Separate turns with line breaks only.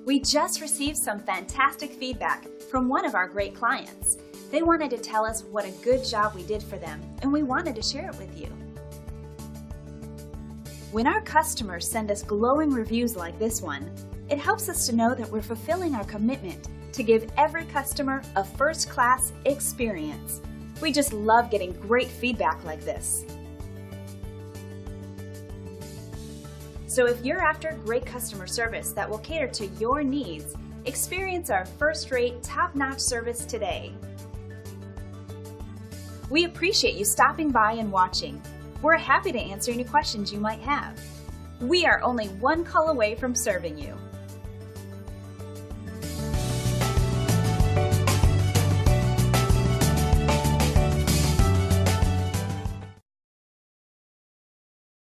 We just received some fantastic feedback from one of our great clients. They wanted to tell us what a good job we did for them, and we wanted to share it with you. When our customers send us glowing reviews like this one, it helps us to know that we're fulfilling our commitment to give every customer a first-class experience. We just love getting great feedback like this. So if you're after great customer service that will cater to your needs, experience our first-rate, top-notch service today. We appreciate you stopping by and watching. We're happy to answer any questions you might have. We are only one call away from serving you.